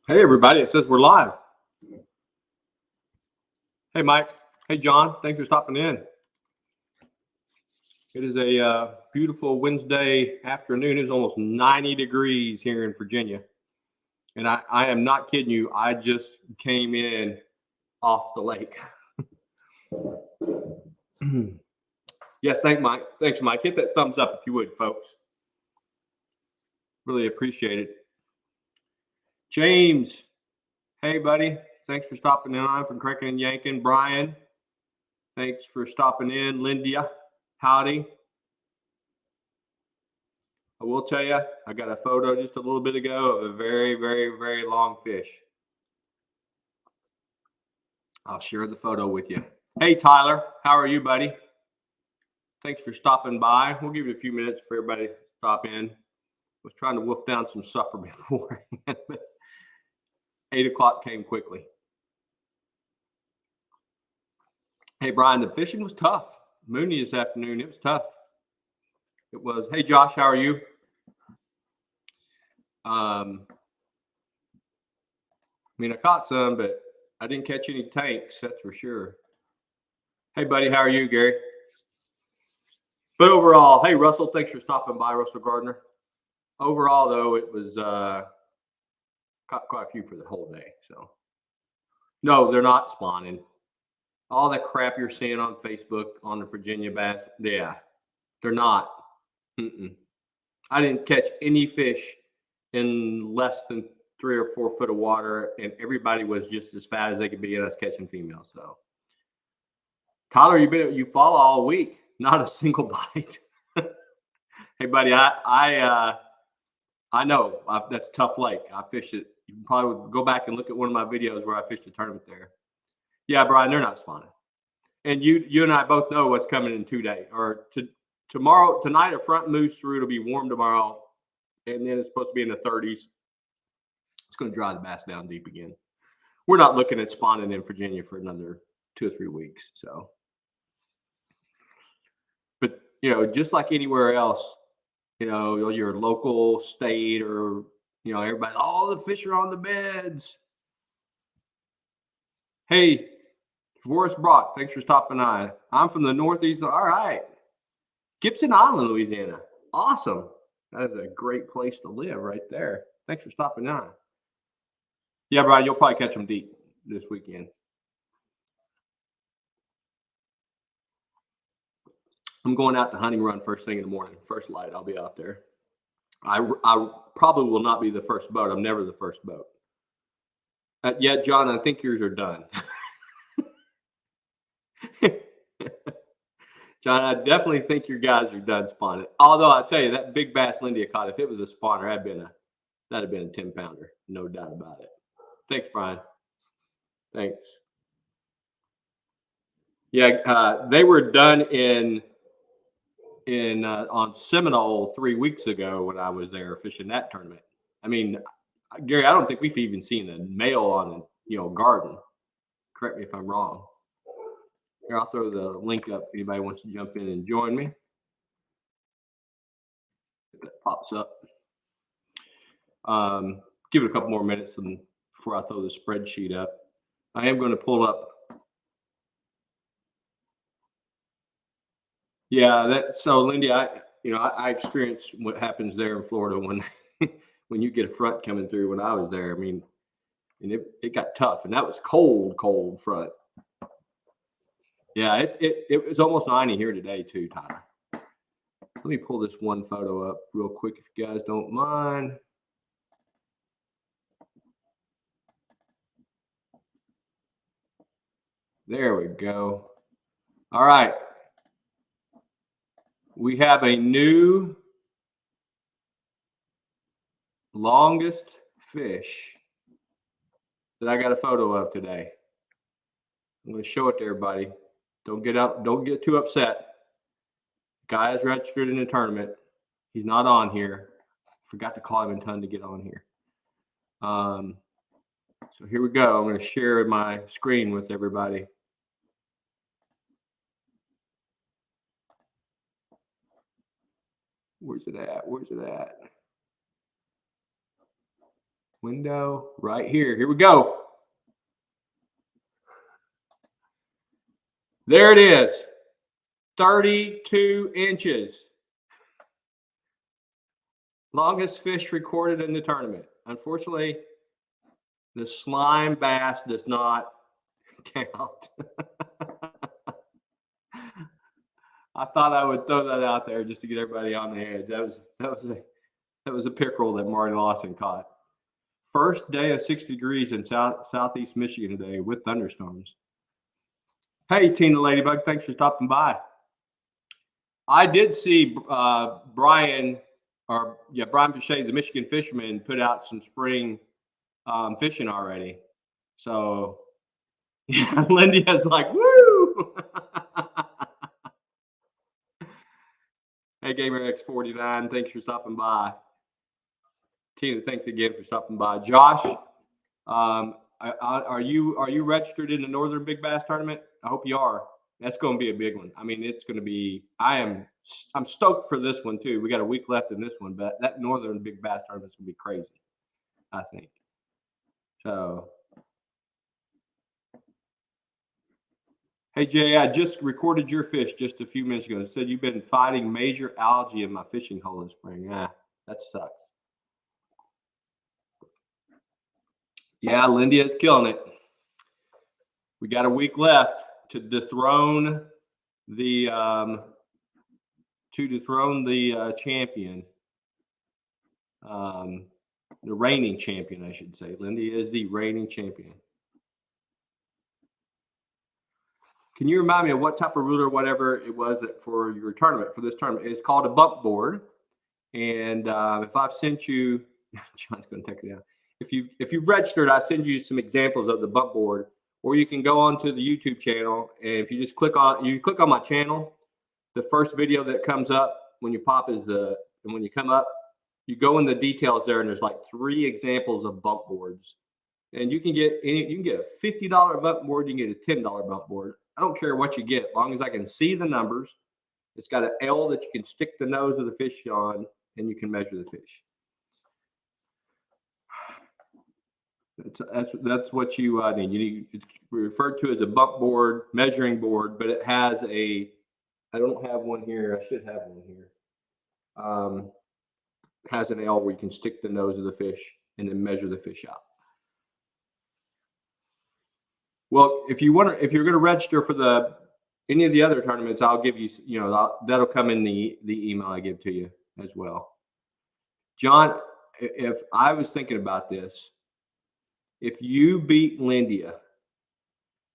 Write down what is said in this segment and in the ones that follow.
Hey, everybody. It says we're live. Hey, Mike. Hey, John. Thanks for stopping in. It is a beautiful Wednesday afternoon. It's almost 90 degrees here in Virginia. And I am not kidding you. I just came in off the lake. Yes, Mike. Thanks, Mike. Hit that thumbs up if you would, folks. Really appreciate it. James. Hey, buddy. Thanks for stopping in. I'm from Cracking and Yanking. Brian. Thanks for stopping in. Lindia. Howdy. I will tell you, I got a photo just a little bit ago of a very, very, very long fish. I'll share the photo with you. Hey, Tyler, how are you, buddy? Thanks for stopping by. We'll give you a few minutes for everybody to stop in. Was trying to wolf down some supper before, but 8 o'clock came quickly. Hey, Brian, the fishing was tough. Mooney this afternoon, it was tough. It was. Hey, Josh, how are you? I mean, I caught some, but I didn't catch any tanks, that's for sure. Hey, buddy, how are you, Gary? But overall, hey, Russell, thanks for stopping by, Russell Gardner. Overall, though, it was caught quite a few for the whole day. So, no, they're not spawning. All that crap you're seeing on Facebook on the Virginia bass, yeah, they're not. I didn't catch any fish in less than 3 or 4 foot of water, and everybody was just as fat as they could be, and us catching females. So, Tyler, you follow all week, not a single bite. Hey, buddy, I know that's a tough lake. I fished it. You can probably would go back and look at one of my videos where I fished a tournament there. Yeah, Brian, they're not spawning. And you and I both know what's coming in 2 days or tomorrow. Tonight, a front moves through. It'll be warm tomorrow, and then it's supposed to be in the 30s. It's going to dry the bass down deep again. We're not looking at spawning in Virginia for another 2 or 3 weeks. So, but just like anywhere else, your local state or everybody, all the fish are on the beds. Hey, Forrest Brock, thanks for stopping by. I'm from the Northeast. All right. Gibson Island, Louisiana. Awesome. That is a great place to live right there. Thanks for stopping by. Yeah, Brian, you'll probably catch them deep this weekend. I'm going out to hunting run first thing in the morning. First light, I'll be out there. I probably will not be the first boat. I'm never the first boat. Yeah, John, I think yours are done. John, I definitely think your guys are done spawning. Although I tell you, that big bass Lindy caught, if it was a spawner, that'd have been a 10-pounder, no doubt about it. Thanks, Brian. Thanks. Yeah, they were done on Seminole 3 weeks ago when I was there fishing that tournament. I mean, Gary, I don't think we've even seen a male on garden. Correct me if I'm wrong. Here, I'll throw the link up. Anybody wants to jump in and join me? If that pops up. Give it a couple more minutes before I throw the spreadsheet up. I am going to pull up. Yeah, so Lindy, I experienced what happens there in Florida when when you get a front coming through. When I was there, I mean, and it got tough, and that was cold front. Yeah, it was almost 90 here today too, Tyler. Let me pull this one photo up real quick if you guys don't mind. There we go. All right. We have a new longest fish that I got a photo of today. I'm going to show it to everybody. Don't get too upset. Guy is registered in the tournament. He's not on here. Forgot to call him in time to get on here. So here we go. I'm going to share my screen with everybody. Where's it at? window right here. Here we go. There it is. 32 inches. Longest fish recorded in the tournament. Unfortunately, the slime bass does not count. I thought I would throw that out there just to get everybody on the edge. That was a pickerel that Marty Lawson caught. First day of 60 degrees in southeast Michigan today with thunderstorms. Hey, Tina Ladybug, thanks for stopping by. I did see Brian Boucher, the Michigan fisherman, put out some spring fishing already. So, yeah, Lindy's like, woo! Hey, Gamer X49, thanks for stopping by. Tina, thanks again for stopping by. Josh, are you registered in the Northern Big Bass Tournament? I hope you are. That's going to be a big one. I mean, it's going to be. I'm stoked for this one too. We got a week left in this one, but that Northern Big Bass Tournament's going to be crazy, I think. So, hey Jay, I just recorded your fish just a few minutes ago. It said you've been fighting major algae in my fishing hole this spring. Yeah, that sucks. Yeah, Lindy is killing it. We got a week left to dethrone the champion, the reigning champion, I should say. Lindy is the reigning champion. Can you remind me of what type of ruler, whatever it was that for your tournament, for this tournament? It's called a bump board. And if I've sent you, John's going to take it down. If you've registered, I send you some examples of the bump board, or you can go onto the YouTube channel, and if you just click on my channel, the first video that comes up when you pop and when you come up, you go in the details there, and there's like 3 examples of bump boards, and you can get a $50 bump board, you can get a $10 bump board. I don't care what you get, as long as I can see the numbers. It's got an L that you can stick the nose of the fish on, and you can measure the fish. That's what you need. It's referred to as a bump board, measuring board, but it has I don't have one here. I should have one here. It has an L where you can stick the nose of the fish and then measure the fish out. Well, if you're going to register for any of the other tournaments, I'll give you, that'll come in the email I give to you as well. John, if I was thinking about this, if you beat Lindia,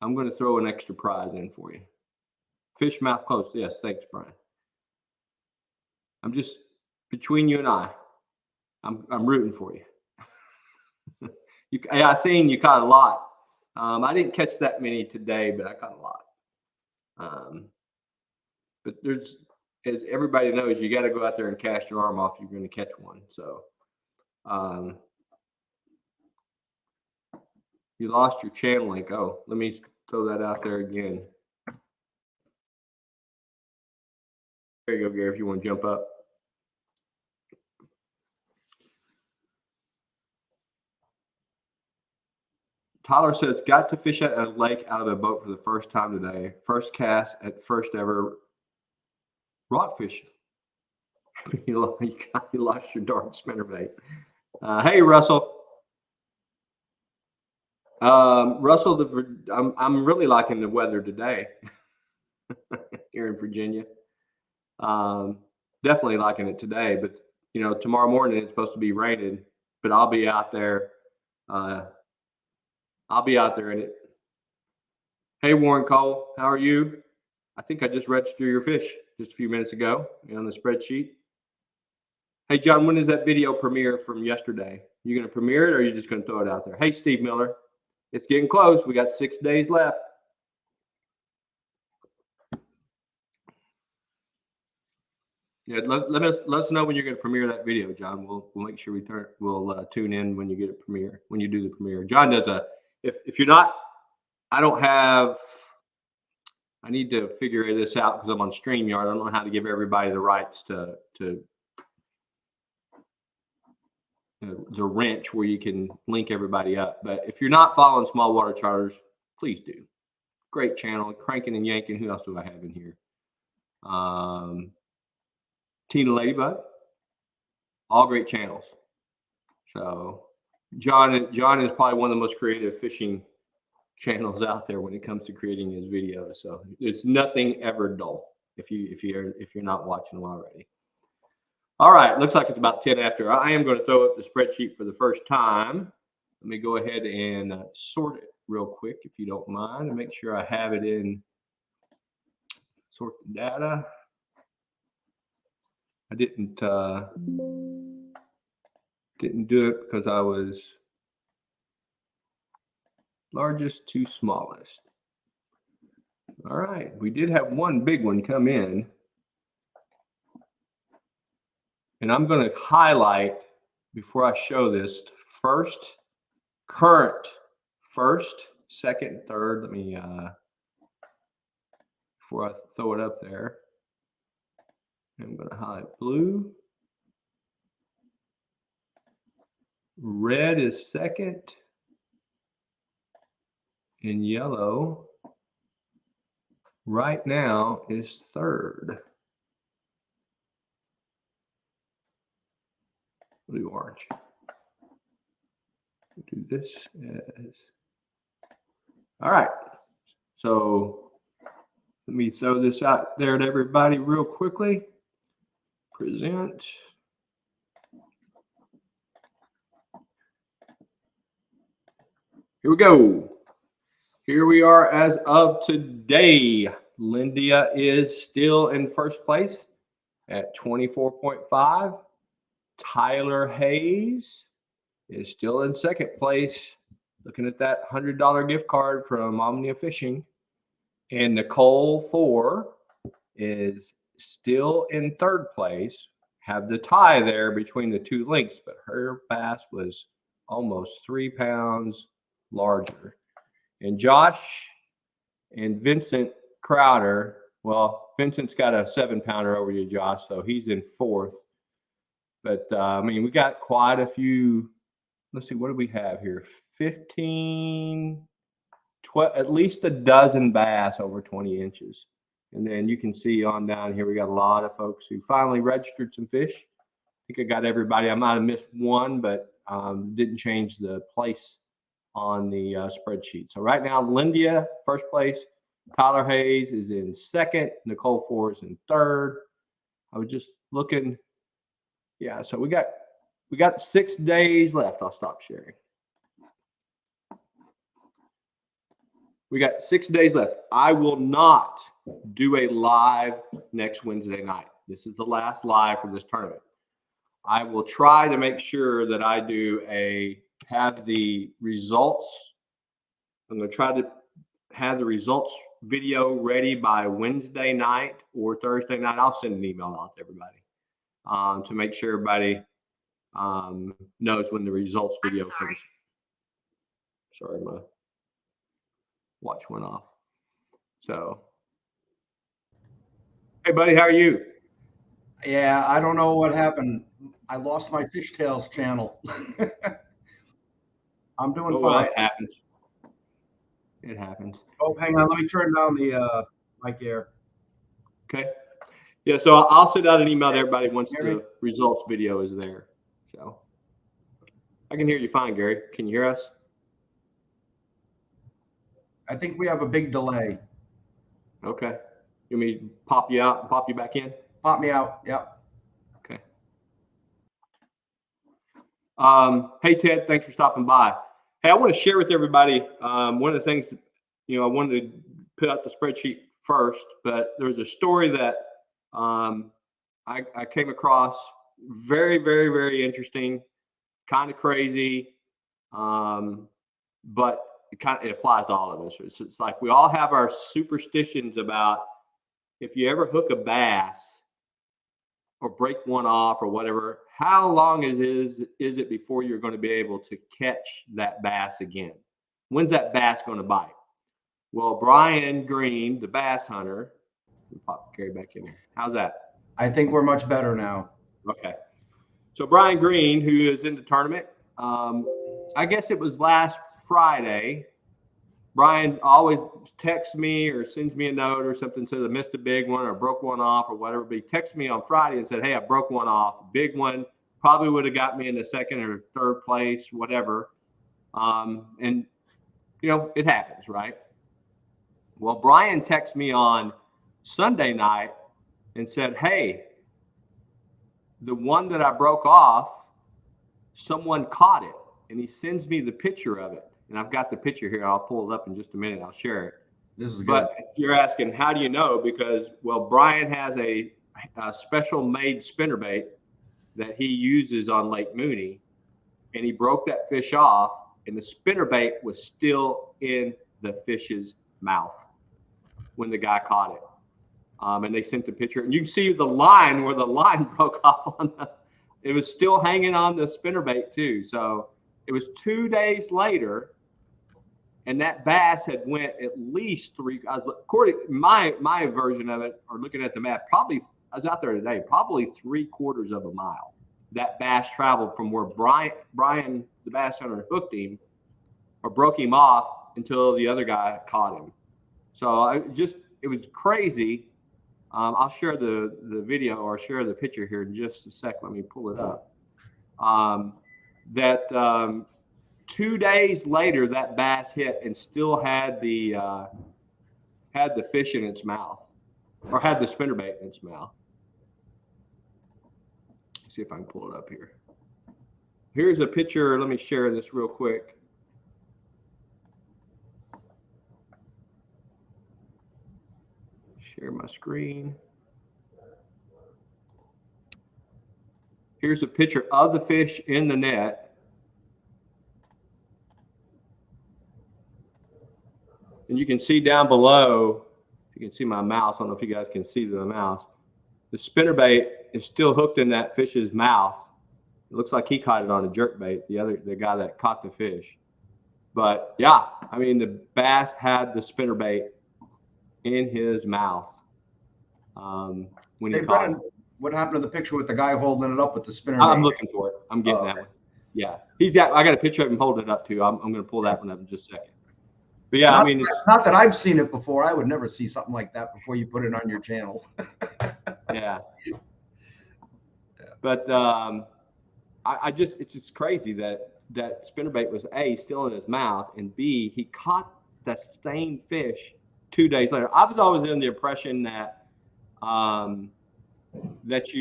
I'm going to throw an extra prize in for you. Fish mouth closed. Yes, thanks, Brian. I'm just, between you and I'm rooting for you. I seen you caught a lot. I didn't catch that many today, but I caught a lot. But as everybody knows, you got to go out there and cast your arm off if you're going to catch one. So, you lost your channel link. Oh, let me throw that out there again. There you go, Gary, if you want to jump up. Tyler says, got to fish at a lake out of a boat for the first time today. First cast at first ever rockfish. You lost your darn spinnerbait. Hey, Russell. Russell, I'm really liking the weather today here in Virginia. Definitely liking it today, but tomorrow morning it's supposed to be raining, but I'll be out there. I'll be out there in it. Hey, Warren Cole, how are you? I think I just registered your fish just a few minutes ago on the spreadsheet. Hey, John, when is that video premiere from yesterday? You going to premiere it, or are you just going to throw it out there? Hey, Steve Miller, it's getting close. We got 6 days left. Yeah, let us know when you're going to premiere that video, John. We'll make sure we'll tune in when you get it premiere, when you do the premiere. John does if you're not, I need to figure this out because I'm on StreamYard. I don't know how to give everybody the rights to the wrench where you can link everybody up. But if you're not following Small Water Charters, please do. Great channel, Cranking and Yanking. Who else do I have in here? Tina Ladybug. All great channels. So John is probably one of the most creative fishing channels out there when it comes to creating his videos. So it's nothing ever dull if you're not watching them already. All right, looks like it's about 10 after. I am going to throw up the spreadsheet for the first time. Let me go ahead and sort it real quick, if you don't mind, and make sure I have it in. Sort the data. I didn't do it because I was largest to smallest. All right, we did have one big one come in. And I'm going to highlight, before I show this, current first, second, third. Let me, before I throw it up there, I'm going to highlight blue. Red is second. And yellow right now is third. Blue, orange. Do this as, all right. So let me throw this out there to everybody real quickly. Present. Here we go. Here we are as of today. Lindia is still in first place at 24.5. Tyler Hayes is still in second place, looking at that $100 gift card from Omnia Fishing. And Nicole 4 is still in third place. Have the tie there between the two links, but her bass was almost 3 pounds larger. And Josh and Vincent Crowder, well, Vincent's got a 7-pounder over you, Josh, so he's in fourth. But, I mean, we got quite a few. Let's see, what do we have here? 15, 12, at least a dozen bass over 20 inches. And then you can see on down here, we got a lot of folks who finally registered some fish. I think I got everybody. I might have missed one, but didn't change the place on the spreadsheet. So right now, Lindia, first place. Tyler Hayes is in second. Nicole 4 is in third. I was just looking. Yeah, so we got 6 days left. I'll stop sharing. We got 6 days left. I will not do a live next Wednesday night. This is the last live for this tournament. I will try to make sure that I have the results. I'm going to try to have the results video ready by Wednesday night or Thursday night. I'll send an email out to everybody to make sure everybody knows when the results video comes. Sorry, my watch went off. So, hey, buddy, how are you? Yeah, I don't know what happened. I lost my Fishtails channel. I'm doing fine. Well, it happens. It happens. Oh, hang on. Let me turn down the mic here. Okay. Yeah, so I'll send out an email to everybody once the results video is there. So I can hear you fine, Gary. Can you hear us? I think we have a big delay. Okay. You want me to pop you out and pop you back in? Pop me out. Yep. Okay. Hey, Ted, thanks for stopping by. Hey, I want to share with everybody one of the things that, I wanted to put out the spreadsheet first, but there was a story that I came across, very, very, very interesting, kind of crazy, but it applies to all of us. It's like we all have our superstitions about if you ever hook a bass or break one off or whatever, how long is it before you're going to be able to catch that bass again? When's that bass going to bite? Well, Brian Green, the bass hunter, pop Gary back in here. How's that? I think we're much better now. Okay. So Brian Green, who is in the tournament, I guess it was last Friday. Brian always texts me or sends me a note or something, says I missed a big one or broke one off or whatever. But he texted me on Friday and said, hey, I broke one off. Big one. Probably would have got me in the second or third place, whatever. And, you know, it happens, right? Well, Brian texted me on Sunday night and said, hey, the one that I broke off, someone caught it. And he sends me the picture of it. And I've got the picture here. I'll pull it up in just a minute. I'll share it. This is good. But you're asking, how do you know? Because, well, Brian has a special made spinnerbait that he uses on Lake Mooney. And he broke that fish off, and the spinnerbait was still in the fish's mouth when the guy caught it. And they sent the picture. And you can see the line where the line broke off on it was still hanging on the spinnerbait too. So it was 2 days later, and that bass had went at least according to my version of it, or looking at the map, probably, I was out there today, probably 3/4 of a mile. That bass traveled from where Brian, the bass hunter, hooked him or broke him off until the other guy caught him. So it was crazy. I'll share the video or share the picture here in just a sec. Let me pull it up. 2 days later, that bass hit and still had the fish in its mouth, or had the spinnerbait in its mouth. Let's see if I can pull it up here. Here's a picture. Let me share this real quick. Share my screen. Here's a picture of the fish in the net. And you can see down below, you can see my mouse. I don't know if you guys can see the mouse. The spinnerbait is still hooked in that fish's mouth. It looks like he caught it on a jerkbait, the guy that caught the fish. But yeah, I mean, the bass had the spinnerbait in his mouth when he caught it. What happened to the picture with the guy holding it up with the spinnerbait? I'm looking for it. I'm getting that one. Yeah, I got a picture of him holding it up too. I'm going to pull that one up in just a second. But yeah, I mean, it's not that I've seen it before. I would never see something like that before you put it on your channel. Yeah. But it's just crazy that spinnerbait was A, still in his mouth, and B, he caught the same fish 2 days later. I was always in the impression that it's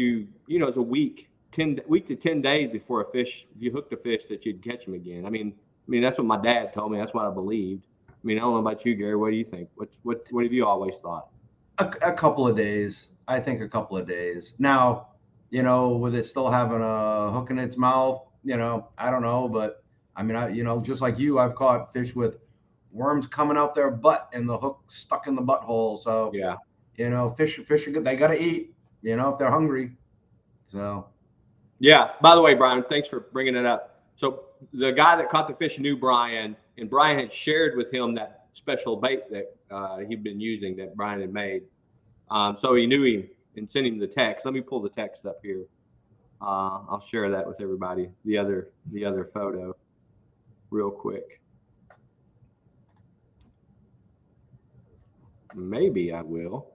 a week to 10 days before a fish, if you hooked a fish, that you'd catch him again. I mean that's what my dad told me. That's what I believed. I mean, I don't know about you, Gary. What do you think? What have you always thought? A couple of days. I think a couple of days. Now, with it still having a hook in its mouth, I don't know, but I mean, just like you, I've caught fish with worms coming out their butt and the hook stuck in the butthole. So yeah, fish are good. They got to eat, if they're hungry. So yeah. By the way, Brian, thanks for bringing it up. So the guy that caught the fish knew Brian, and Brian had shared with him that special bait that he'd been using that Brian had made. So he knew him and sent him the text. Let me pull the text up here. I'll share that with everybody. The other photo, real quick. Maybe I will.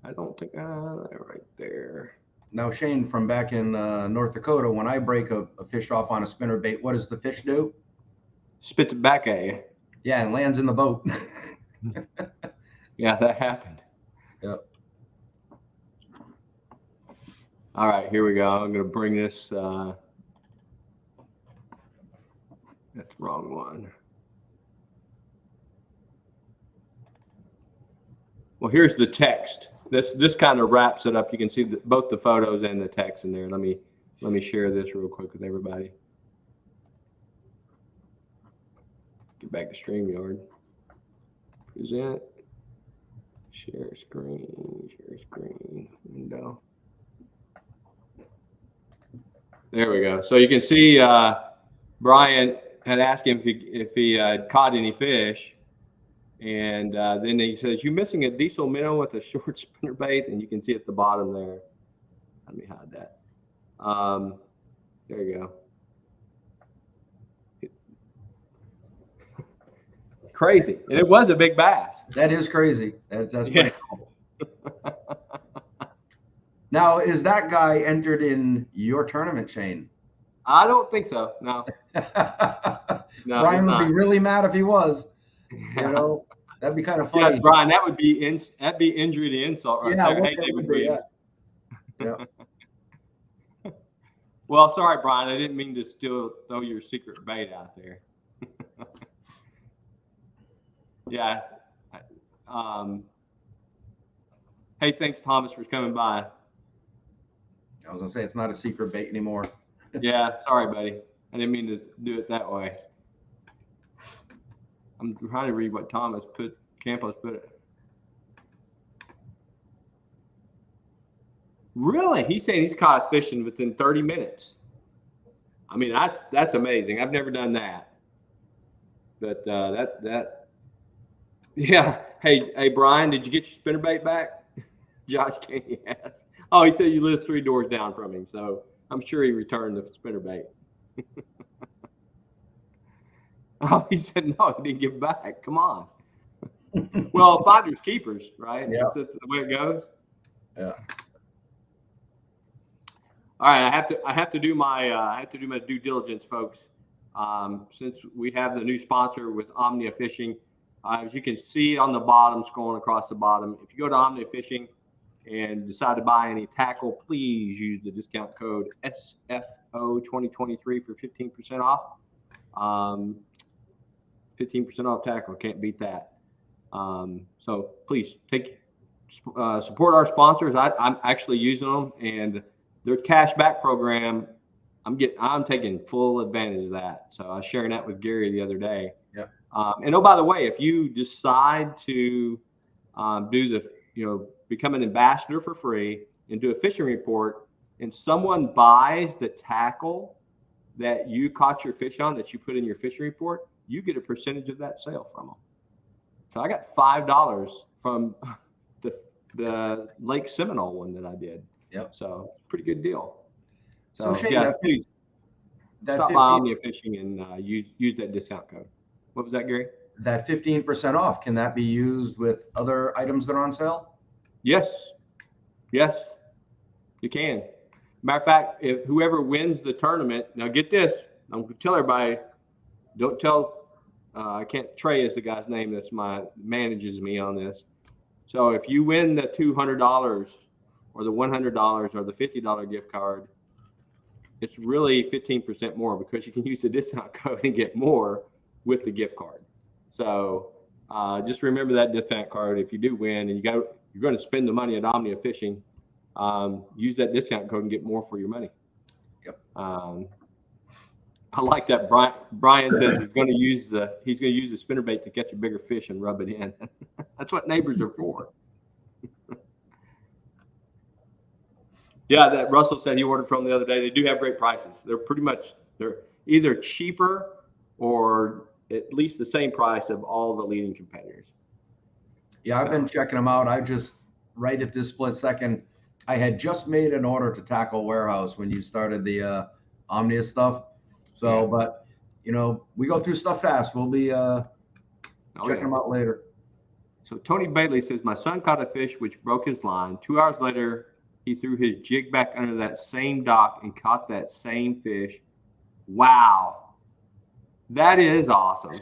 I don't think right there. Now, Shane, from back in North Dakota, when I break a fish off on a spinnerbait, what does the fish do? Spits it back at you. Yeah, and lands in the boat. Yeah, that happened. Yep. All right, here we go. I'm going to bring this. That's the wrong one. Well, here's the text. This kind of wraps it up. You can see both the photos and the text in there. Let me share this real quick with everybody. Get back to StreamYard. Present. Share screen, window. There we go. So you can see Brian had asked him if he had caught any fish. And then he says, "You're missing a diesel minnow with a short spinnerbait," and you can see at the bottom there. Let me hide that. There you go. Crazy. And it was a big bass. That is crazy. That's Yeah. pretty cool. Now, is that guy entered in your tournament, Shane? I don't think so. No. No, Brian he's would be not. really mad if he was. You know, that'd be kind of funny. Yeah, Brian, that'd be injury to insult right Yeah, there. what Hey, that David would be, Williams. Yeah. Well, sorry, Brian. I didn't mean to still throw your secret bait out there. Yeah. Hey, thanks, Thomas, for coming by. I was gonna say it's not a secret bait anymore. Yeah, sorry, buddy. I didn't mean to do it that way. I'm trying to read what Campos put it. Really? He's saying he's caught fishing within 30 minutes. I mean, that's amazing. I've never done that. But yeah. Hey, Brian, did you get your spinnerbait back? Josh Caney asked. Oh, he said you live 3 doors down from him, so I'm sure he returned the spinnerbait. Oh, he said no, he didn't give it back. Come on. Well, finders keepers, right? Yeah. That's the way it goes. Yeah. All right, I have to do my due diligence, folks. Since we have the new sponsor with Omnia Fishing, as you can see on the bottom, scrolling across the bottom, if you go to Omnia Fishing and decide to buy any tackle, please use the discount code SFO2023 for 15% off. 15% off tackle, can't beat that. So please support our sponsors. I'm actually using them, and their cash back program, I'm taking full advantage of that. So I was sharing that with Gary the other day. Yeah. And oh, by the way, if you decide to become an ambassador for free and do a fishing report, and someone buys the tackle that you caught your fish on that you put in your fishing report, you get a percentage of that sale from them. So I got $5 from the Lake Seminole one that I did. Yep. So pretty good deal. So Shane, yeah, please stop 15, by Omnia Fishing and use that discount code. What was that, Gary? That 15% off, can that be used with other items that are on sale? Yes, you can. Matter of fact, if whoever wins the tournament, now get this, I'm going to tell everybody, don't tell, Trey is the guy's name that's manages me on this. So if you win the $200 or the $100 or the $50 gift card, it's really 15% more because you can use the discount code and get more with the gift card. So just remember that discount card. If you do win and you're going to spend the money at Omnia Fishing, use that discount code and get more for your money. Yep. I like that. Brian says he's going to use the spinnerbait to catch a bigger fish and rub it in. That's what neighbors are for. Yeah, that Russell said he ordered from the other day. They do have great prices. They're either cheaper or at least the same price of all the leading competitors. Yeah, I've been checking them out. I just, right at this split second, I had just made an order to Tackle Warehouse when you started the Omnia stuff. So, yeah. But, we go through stuff fast. We'll be checking them out later. So Tony Bailey says, my son caught a fish which broke his line. 2 hours later, he threw his jig back under that same dock and caught that same fish. Wow. That is awesome.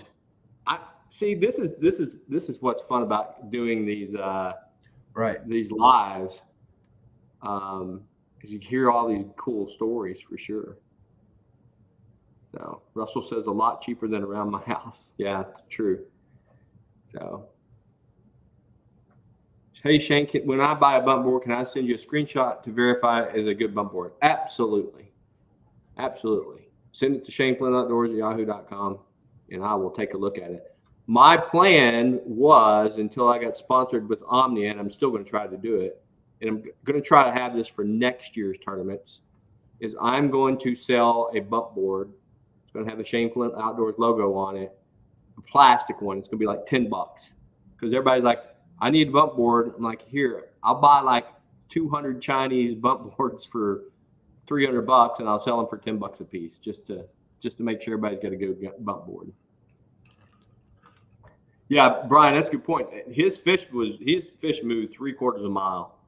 I see. This is what's fun about doing these these lives. Because you hear all these cool stories for sure. So Russell says a lot cheaper than around my house. Yeah, true. So, hey Shane, when I buy a bump board, can I send you a screenshot to verify it as a good bump board? Absolutely. Send it to ShaneFlynnOutdoors@yahoo.com, and I will take a look at it. My plan was, until I got sponsored with Omnia, and I'm still going to try to do it, and I'm going to try to have this for next year's tournaments, is I'm going to sell a bump board. It's going to have a Shane Flynn Outdoors logo on it, a plastic one. It's going to be like $10 because everybody's like, I need a bump board. I'm like, here, I'll buy like 200 Chinese bump boards for $300 and I'll sell them for $10 a piece just to make sure everybody's got a good bump board. Yeah, Brian, that's a good point. His fish moved 3/4 mile.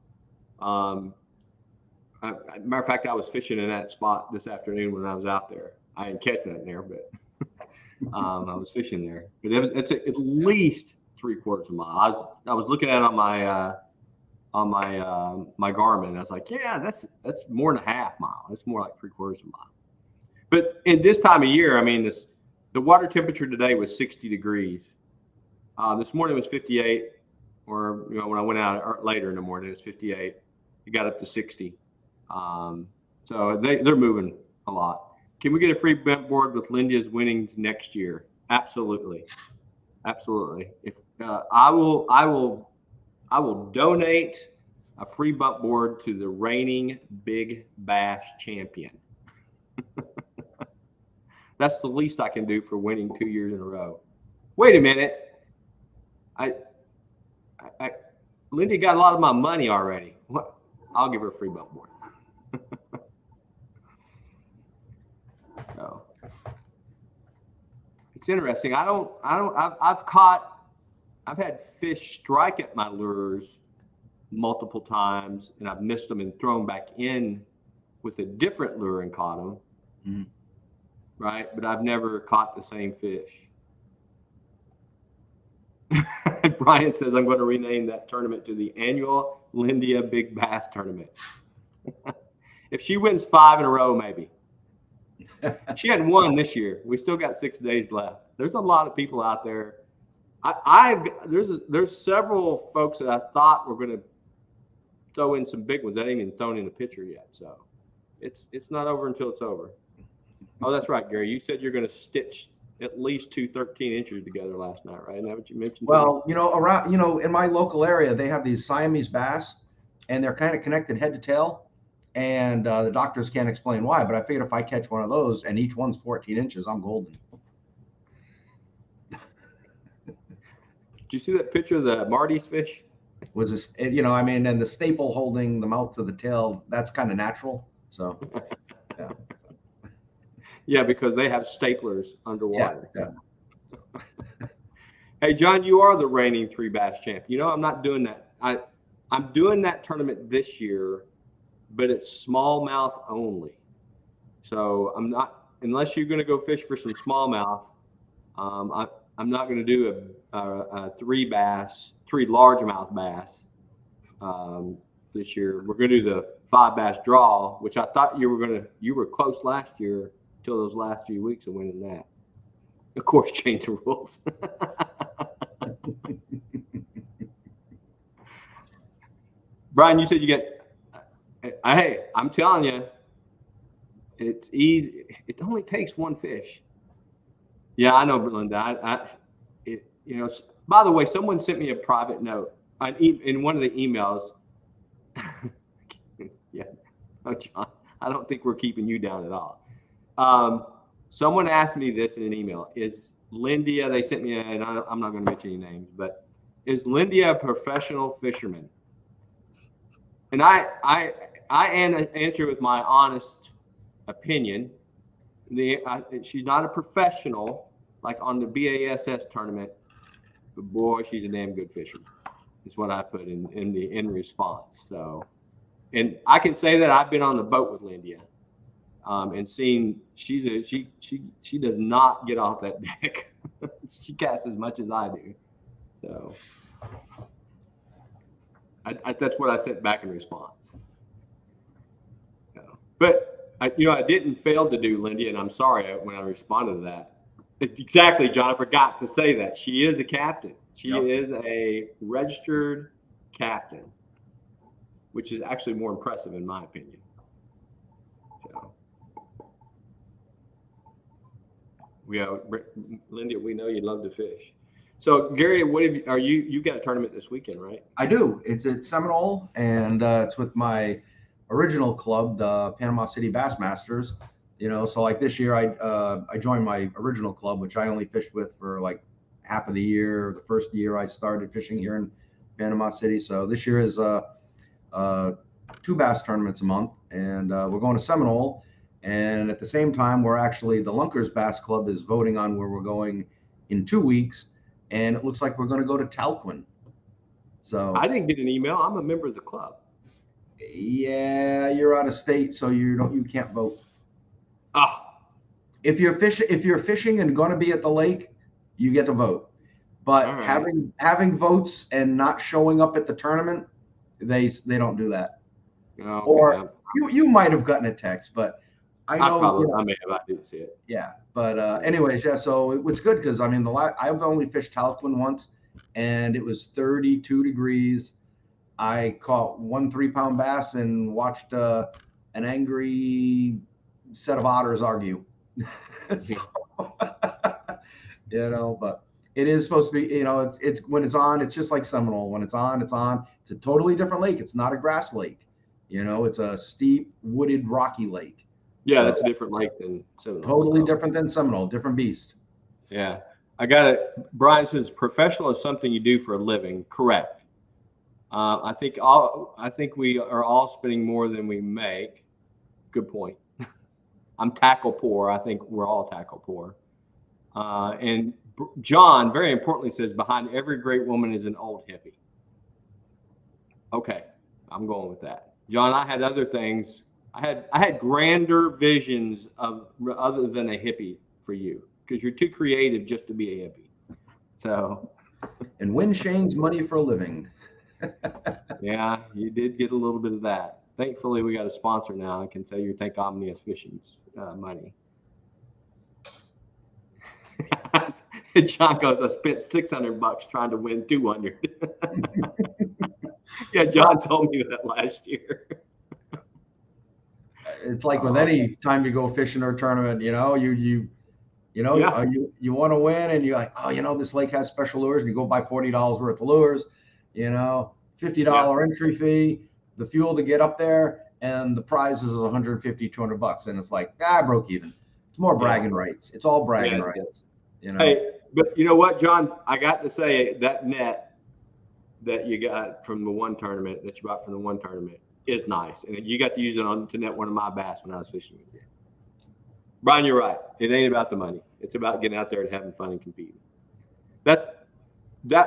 Matter of fact, I was fishing in that spot this afternoon when I was out there. I didn't catch that in there, but I was fishing there. But it's at least 3/4 mile. I was looking at it on my Garmin, and I was like, yeah, that's more than a half mile. It's more like 3/4 mile. But in this time of year, I mean, the water temperature today was 60 degrees. This morning was 58, or when I went out later in the morning, it was 58. It got up to 60. So they're moving a lot. Can we get a free bent board with Lindia's winnings next year? Absolutely. If I will donate a free bump board to the reigning Big Bass champion. That's the least I can do for winning 2 years in a row. Wait a minute. Lindy got a lot of my money already. What? I'll give her a free bump board. So it's interesting. I've had fish strike at my lures multiple times, and I've missed them and thrown back in with a different lure and caught them. Mm-hmm. Right? But I've never caught the same fish. Brian says I'm going to rename that tournament to the annual Lindia Big Bass Tournament. If she wins 5 in a row, maybe. She hadn't won this year. We still got 6 days left. There's a lot of people out there. There's several folks that I thought were going to throw in some big ones. I ain't even thrown in a picture yet. So it's not over until it's over. Oh, that's right, Gary. You said you're going to stitch at least 2 13 inches together last night, right? Isn't that what you mentioned? Well, around, in my local area, they have these Siamese bass, and they're kind of connected head to tail. And the doctors can't explain why, but I figured if I catch one of those and each one's 14 inches, I'm golden. Did you see that picture of the Marty's fish? Was this, and the staple holding the mouth to the tail, that's kind of natural. So, yeah. Yeah, because they have staplers underwater. Yeah. Hey, John, you are the reigning 3 bass champ. I'm not doing that. I'm doing that tournament this year, but it's smallmouth only. So I'm not, unless you're going to go fish for some smallmouth, I'm not going to do a 3 largemouth bass this year. We're going to do the 5 bass draw, which I thought you were close last year till those last few weeks of winning that. Of course, change the rules. Brian, you said you get. Hey, I'm telling you, it's easy. It only takes 1 fish. Yeah, I know, Belinda. By the way, someone sent me a private note in one of the emails. Yeah, oh, John, I don't think we're keeping you down at all. Someone asked me this in an email. Is Lindia? They sent me, and I'm not going to mention any names, but is Lindia a professional fisherman? And I answer with my honest opinion. She's not a professional like on the BASS tournament, but boy, she's a damn good fisherman. Is what I put in response. So, and I can say that I've been on the boat with Lindia, and seen she does not get off that deck. She casts as much as I do. So. That's what I sent back in response. But I didn't fail to do, Lindy, and I'm sorry when I responded to that. Exactly, John. I forgot to say that she is a captain. She is a registered captain, which is actually more impressive in my opinion. So, Lindy, we know you love to fish. So, Gary, you got a tournament this weekend, right? I do. It's at Seminole, and it's with my original club, the Panama City Bassmasters. So like this year, I joined my original club, which I only fished with for like half of the year. The first year I started fishing here in Panama City. So this year is 2 bass tournaments a month, and we're going to Seminole. And at the same time, we're actually, the Lunkers Bass Club is voting on where we're going in 2 weeks, and it looks like we're going to go to Talquin. So I didn't get an email. I'm a member of the club. yeah, you're out of state, so you can't vote. Oh, If you're fishing and going to be at the lake, you get to vote. But all right. having votes and not showing up at the tournament, they don't do that. Okay. Or you might have gotten a text, but I know I may have. I didn't see it. yeah. But anyways, yeah. So it was good because I mean I've only fished Talquin once, and it was 32 degrees. I caught 1 3-pound bass and watched an angry set of otters argue. So, but it is supposed to be, it's when it's on, it's just like Seminole. When it's on, it's on. It's a totally different lake. It's not a grass lake. It's a steep, wooded, rocky lake. Yeah, that's a different lake than Seminole. Totally different than Seminole. Different beast. Yeah. I got it. Brian says professional is something you do for a living. Correct. I think we are all spending more than we make. Good point. I'm tackle poor. I think we're all tackle poor. And John, very importantly, says behind every great woman is an old hippie. Okay, I'm going with that. John, I had other things. I had grander visions of other than a hippie for you because you're too creative just to be a hippie. So. And win Shane's money for a living. Yeah, you did get a little bit of that. Thankfully, we got a sponsor now. I can tell you Tank Omnius Fishing's money. John goes, I spent $600 trying to win 200. Yeah, John told me that last year. It's like with any time you go fishing or tournament, you want to win, and you're like, oh, this lake has special lures, and you go buy $40 worth of lures, $50 entry fee, the fuel to get up there, and the prize is $150, $200, and it's like, I broke even. It's more bragging rights. It's all bragging rights. Hey, but you know what, John? I got to say that net that you got from the one tournament that you bought from the one tournament is nice, and you got to use it to net one of my bass when I was fishing with you. Brian, you're right. It ain't about the money. It's about getting out there and having fun and competing. That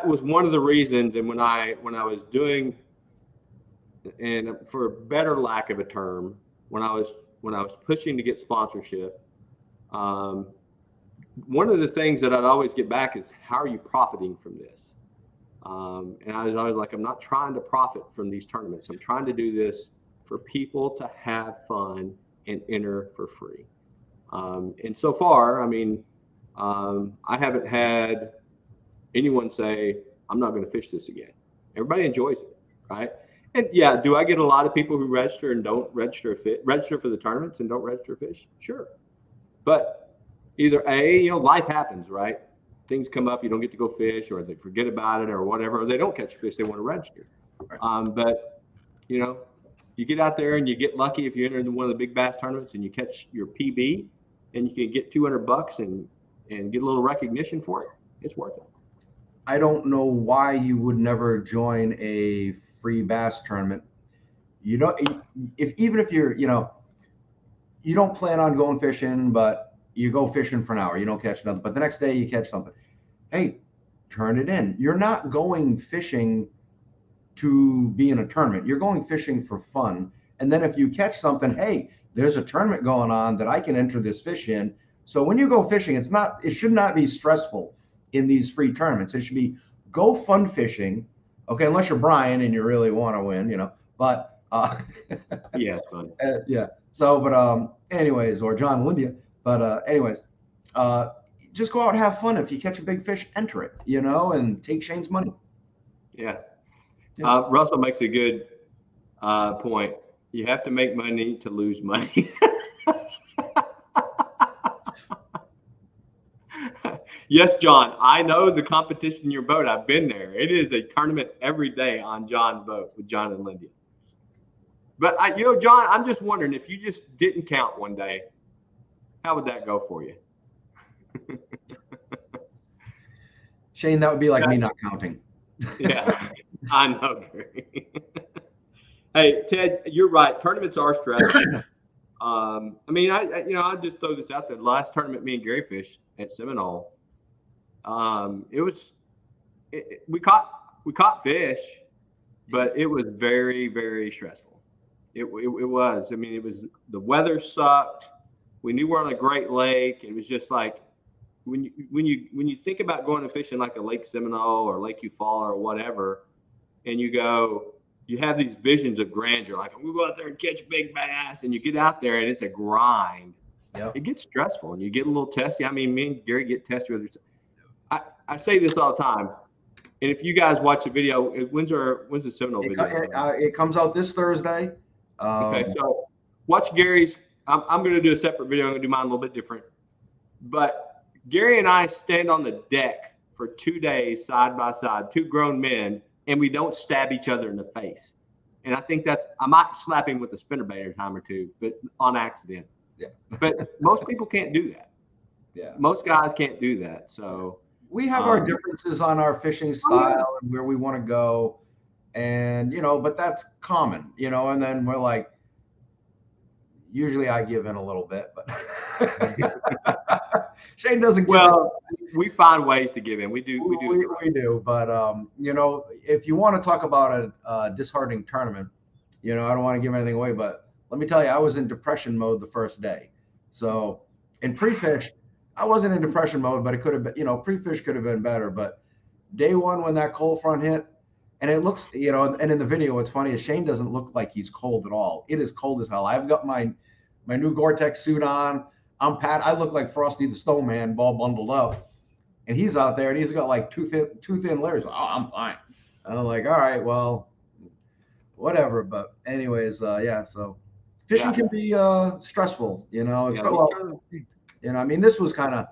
was one of the reasons. And when I was doing, and for better lack of a term, when I was pushing to get sponsorship, one of the things that I'd always get back is, how are you profiting from this? And I was always like, I'm not trying to profit from these tournaments. I'm trying to do this for people to have fun and enter for free. And so far, I mean, I haven't had anyone say, I'm not going to fish this again. Everybody enjoys it, right? And yeah, do I get a lot of people who register and don't register for the tournaments and don't register fish? Sure. But either life happens, right? Things come up, you don't get to go fish, or they forget about it or whatever, or they don't catch a fish they want to register. But you get out there and you get lucky if you enter into one of the big bass tournaments and you catch your PB and you can get $200 and get a little recognition for it. It's worth it. I don't know why you would never join a free bass tournament. Even if you're, you don't plan on going fishing, but you go fishing for an hour, you don't catch nothing, but the next day you catch something. Hey, turn it in. You're not going fishing to be in a tournament. You're going fishing for fun. And then if you catch something, hey, there's a tournament going on that I can enter this fish in. So when you go fishing, it should not be stressful in these free tournaments. It should be go fun fishing. Okay, unless you're Brian and you really want to win, but yeah, it's fun. Yeah. So, but anyways, or John Lindia. But anyways, just go out and have fun. If you catch a big fish, enter it, and take Shane's money. Yeah. Russell makes a good point. You have to make money to lose money. Yes, John, I know the competition in your boat. I've been there. It is a tournament every day on John's boat with John and Lindy. But, John, I'm just wondering, if you just didn't count one day, how would that go for you? Shane, that would be like me not counting. Yeah, I know, Gary. Hey, Ted, you're right. Tournaments are stressful. I mean, I just throw this out there. The last tournament me and Gary fished at Seminole, we caught fish, but it was very, very stressful. It was. I mean, it was the weather sucked. We knew we're on a great lake. It was just like when you think about going to fishing like a Lake Seminole or Lake Eufaula or whatever, and you have these visions of grandeur, like we go out there and catch big bass, and you get out there and it's a grind. Yep. It gets stressful and you get a little testy. I mean, me and Gary get testy with I say this all the time. And if you guys watch the video, when's the Seminole video? It comes out this Thursday. Okay, so watch Gary's. I'm going to do a separate video. I'm going to do mine a little bit different. But Gary and I stand on the deck for 2 days side by side, two grown men, and we don't stab each other in the face. And I think I might slap him with a spinnerbait a time or two, but on accident. Yeah. But most people can't do that. Yeah. Most guys can't do that. So we have our differences on our fishing style and where we want to go. And, but that's common, and then we're like, usually I give in a little bit, but Shane doesn't give in. We find ways to give in. We do. We do. But, if you want to talk about a disheartening tournament, I don't want to give anything away, but let me tell you, I was in depression mode the first day. So in pre-fish, I wasn't in depression mode, but it could have been, pre-fish could have been better. But day one, when that cold front hit, and it looks, and in the video, what's funny is Shane doesn't look like he's cold at all. It is cold as hell. I've got my new Gore-Tex suit on. I look like Frosty the Snowman, all bundled up. And he's out there, and he's got like two thin layers. Oh, I'm fine. And I'm like, all right, well, whatever. But anyways, so fishing can be stressful, I mean, this was kind of,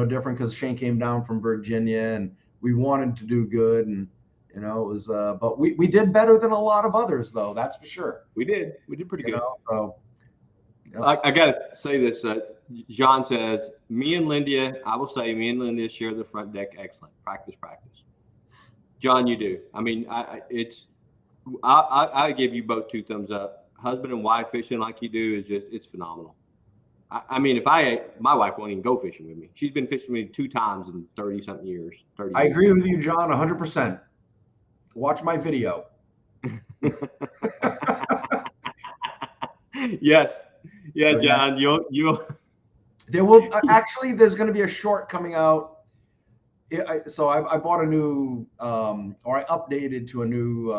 different because Shane came down from Virginia, and we wanted to do good, and it was, but we did better than a lot of others, though. That's for sure. We did pretty good. So I gotta say this. John says, me and Lindia share the front deck. Excellent. Practice. John, you do. I mean, I give you both 2 thumbs up. Husband and wife fishing like you do is it's phenomenal. I mean, my wife won't even go fishing with me. She's been fishing with me 2 times in 30 something years. I agree with you, John, 100%. Watch my video. Yes. Yeah, John, you'll. There will actually. There's going to be a short coming out. So I bought a new, or I updated to a new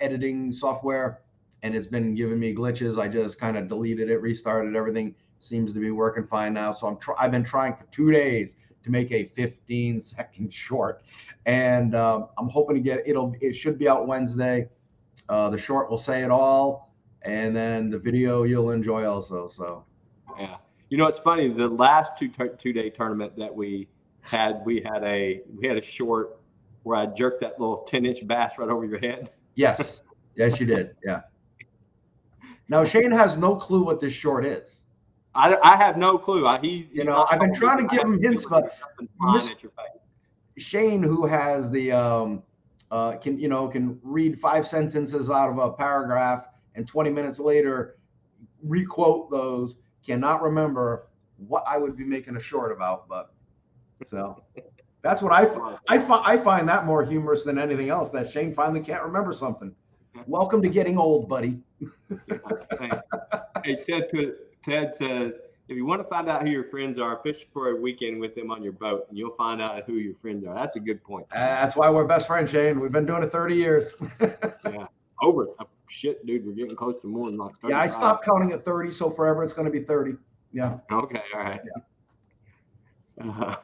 editing software, and it's been giving me glitches. I just kind of deleted it, restarted everything. Seems to be working fine now. So I've been trying for 2 days to make a 15-second short, and I'm hoping to get it should be out Wednesday. The short will say it all, and then the video you'll enjoy also. So yeah, it's funny, the last two-day tournament that we had a short where I jerked that little 10-inch bass right over your head. Yes you did. Yeah. Now Shane has no clue what this short is. I have no clue. I've been trying to give him hints, but Shane, who has the can read 5 sentences out of a paragraph and 20 minutes later requote those, cannot remember what I would be making a short about. But so that's what I find that more humorous than anything else, that Shane finally can't remember something. Welcome to getting old, buddy. Hey, Ted says, if you want to find out who your friends are, fish for a weekend with them on your boat, and you'll find out who your friends are. That's a good point. That's why we're best friends, Shane. We've been doing it 30 years. Yeah. Shit, dude, we're getting close to more than like 35. Yeah, I stopped counting at 30, so forever it's going to be 30. Yeah. Okay, all right. Yeah.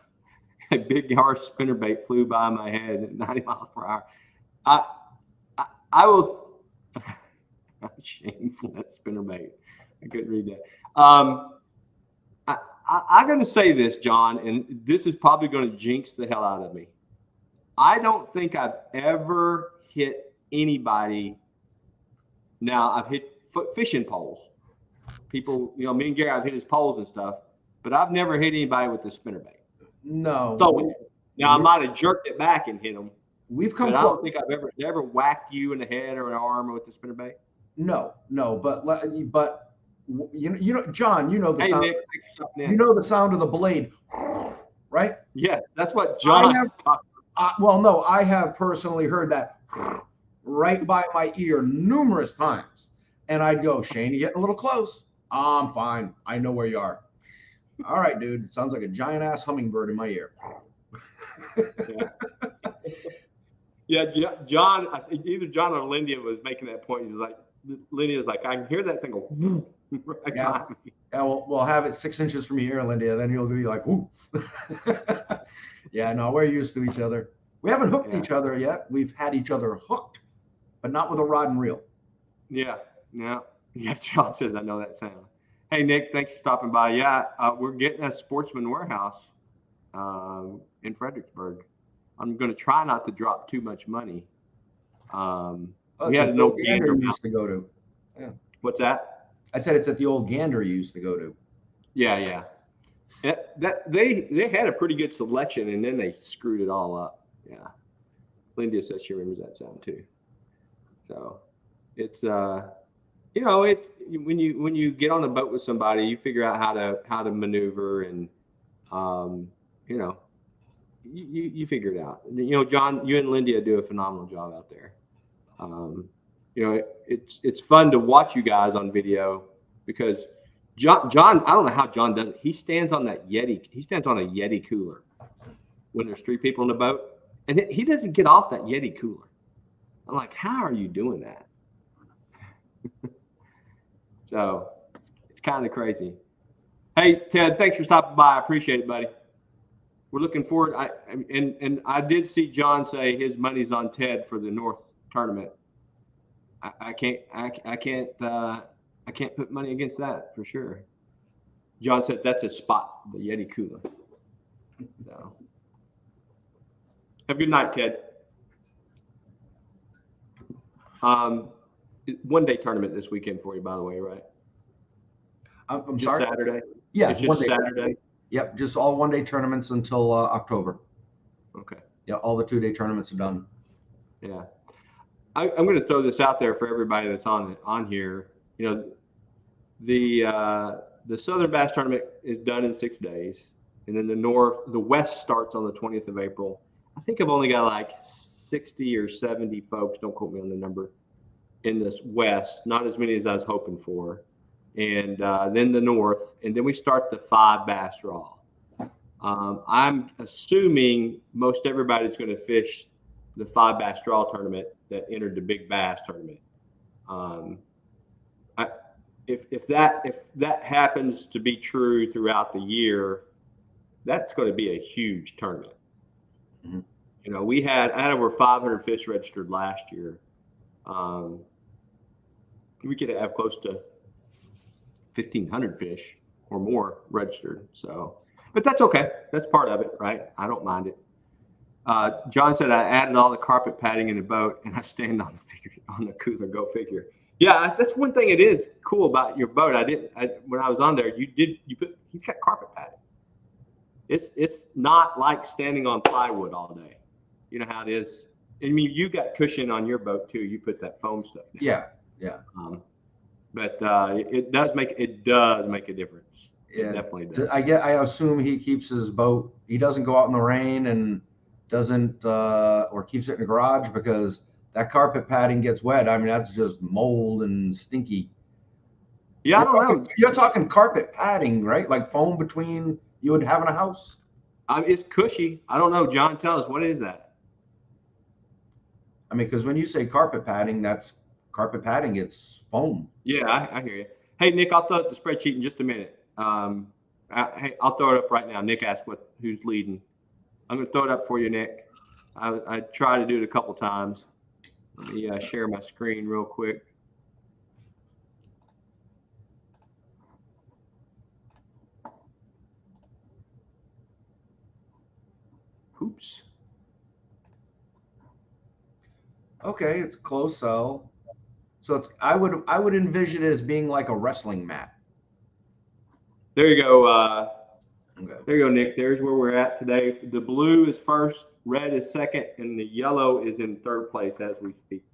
A big harsh spinnerbait flew by my head at 90 miles per hour. I will. Shane Flint spinnerbait. I couldn't read that. I'm going to say this, John, and this is probably going to jinx the hell out of me. I don't think I've ever hit anybody. Now, I've hit fishing poles. People, me and Gary, I've hit his poles and stuff, but I've never hit anybody with the spinnerbait. No. So now I might have jerked it back and hit him. We've come but close. I don't think I've ever whacked you in the head or an arm with the spinnerbait. No, but John, you know the Hey, sound. Nick, thanks for stopping You in. know the sound of the blade, right? Yes, that's what John talked. Well, no, I have personally heard that right by my ear numerous times, and I'd go, Shane, you getting a little close. I'm fine. I know where you are. All right, dude. It sounds like a giant ass hummingbird in my ear. Yeah, John. I think either John or Lindia was making that point. He's like, Lindia was like, I can hear that thing go right Yeah. behind me. Yeah, we'll have it 6 inches from your ear, Lindia. Then you'll be like, ooh. Yeah, no, we're used to each other. We haven't hooked each other yet. We've had each other hooked, but not with a rod and reel. Yeah. John says, I know that sound. Hey, Nick, thanks for stopping by. Yeah, we're getting a Sportsman Warehouse in Fredericksburg. I'm going to try not to drop too much money. We had an old gander used to go to. Yeah. What's that? I said it's at the old gander you used to go to. Yeah. That they had a pretty good selection, and then they screwed it all up. Yeah. Linda says she remembers that sound too. So it's when you get on a boat with somebody, you figure out how to maneuver, and you figure it out. John, you and Linda do a phenomenal job out there. It's fun to watch you guys on video because John, I don't know how John does it. He stands on that Yeti. He stands on a Yeti cooler when there's 3 people in the boat, and he doesn't get off that Yeti cooler. I'm like, how are you doing that? So it's kind of crazy. Hey, Ted, thanks for stopping by. I appreciate it, buddy. We're looking forward. I did see John say his money's on Ted for the North tournament. I can't put money against that for sure. John said that's a spot, the Yeti cooler. So have a good night, Ted. 1-day tournament this weekend for you, by the way, right? I'm just sorry? Saturday? Yeah, it's just Saturday. Yep, just all 1-day tournaments until October. Okay. Yeah, all the 2-day tournaments are done. Yeah. I'm going to throw this out there for everybody that's on here. The Southern Bass Tournament is done in 6 days, and then the West starts on the 20th of April. I think I've only got like 60 or 70 folks. Don't quote me on the number in this West. Not as many as I was hoping for. And then the North, and then we start the 5 bass draw. I'm assuming most everybody's going to fish the 5 bass draw tournament that entered the big bass tournament. If that happens to be true throughout the year, that's going to be a huge tournament. Mm-hmm. I had over 500 fish registered last year. We could have close to 1,500 fish or more registered. So, but that's okay. That's part of it, right? I don't mind it. John said I added all the carpet padding in the boat and I stand on the cooler. Go figure. Yeah, that's one thing it is cool about your boat. When I was on there, he's got carpet padding. It's not like standing on plywood all day. You know how it is. I mean, you got cushion on your boat too. You put that foam stuff down. Yeah. But it does make a difference. Yeah, it definitely does. I assume he keeps his boat. He doesn't go out in the rain and doesn't or keeps it in the garage because that carpet padding gets wet. I mean, that's just mold and stinky. Yeah, I don't know. You're talking carpet padding, right? Like foam between you would have in a house. It's cushy. I don't know. John, tell us, what is that? I mean, because when you say carpet padding, that's carpet padding. It's foam. Yeah, I hear you. Hey, Nick, I'll throw up the spreadsheet in just a minute. Hey, I'll throw it up right now. Nick asked who's leading. I'm going to throw it up for you, Nick. I tried to do it a couple times. Let me share my screen real quick. Oops. Okay, it's close cell. So I would envision it as being like a wrestling mat. There you go. Okay. There you go, Nick. There's where we're at today. The blue is first, red is second, and the yellow is in third place as we speak.